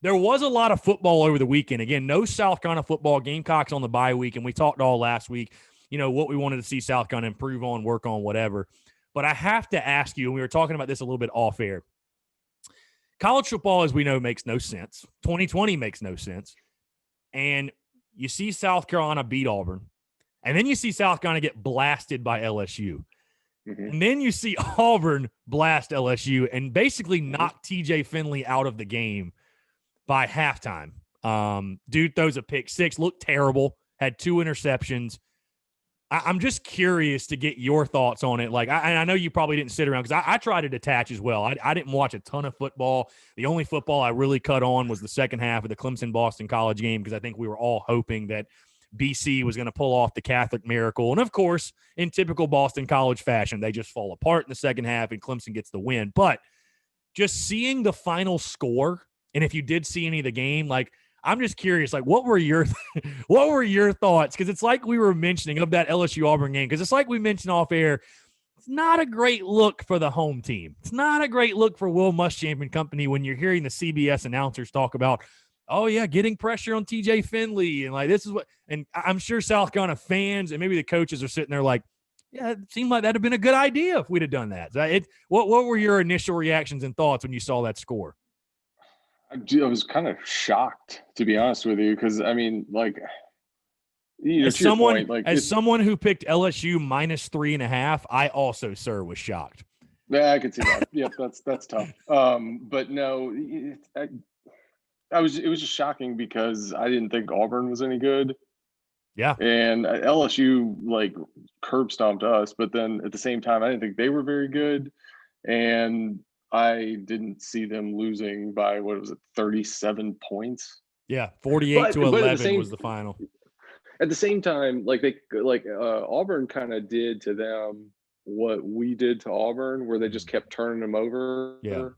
There was a lot of football over the weekend. Again, no South Carolina football. Gamecocks on the bye week, and we talked all last week, what we wanted to see South Carolina improve on, work on, whatever. But I have to ask you, and we were talking about this a little bit off air, college football, as we know, makes no sense. 2020 makes no sense. And you see South Carolina beat Auburn, and then you see South Carolina get blasted by LSU. Mm-hmm. And then you see Auburn blast LSU and basically knock TJ Finley out of the game by halftime. Dude throws a pick six, looked terrible, had 2 interceptions. I'm just curious to get your thoughts on it. Like, I know you probably didn't sit around because I tried to detach as well. I didn't watch a ton of football. The only football I really cut on was the second half of the Clemson-Boston College game because I think we were all hoping that BC was going to pull off the Catholic miracle. And, of course, in typical Boston College fashion, they just fall apart in the second half and Clemson gets the win. But just seeing the final score, and if you did see any of the game, like, I'm just curious, like, what were your thoughts? Because it's like we were mentioning of that LSU Auburn game, because it's like we mentioned off air, it's not a great look for the home team. It's not a great look for Will Muschamp and company when you're hearing the CBS announcers talk about, oh, yeah, getting pressure on TJ Finley. And, like, this is what – and I'm sure South Carolina fans and maybe the coaches are sitting there like, yeah, it seemed like that would have been a good idea if we'd have done that. What were your initial reactions and thoughts when you saw that score? I was kind of shocked, to be honest with you, because, I mean, like – as someone who picked LSU minus 3.5, I also, sir, was shocked. Yeah, I could see that. Yep, that's tough. But no, it was just shocking because I didn't think Auburn was any good. Yeah, and LSU like curb stomped us, but then at the same time, I didn't think they were very good, and I didn't see them losing by 37 points. Yeah, 48-11 was the final. At the same time, Auburn kind of did to them what we did to Auburn, where they just kept turning them over. Yeah.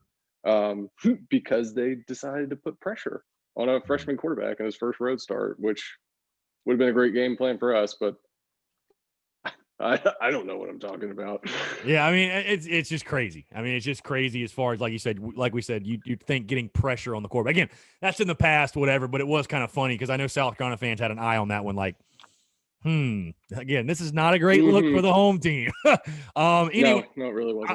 Because they decided to put pressure on a freshman quarterback in his first road start, which would have been a great game plan for us, but I don't know what I'm talking about. Yeah, I mean, it's just crazy. I mean, it's just crazy as far as, like you said, like we said, you'd think getting pressure on the quarterback. Again, that's in the past, whatever, but it was kind of funny because I know South Carolina fans had an eye on that one, like, again, this is not a great look for the home team. No, it really wasn't.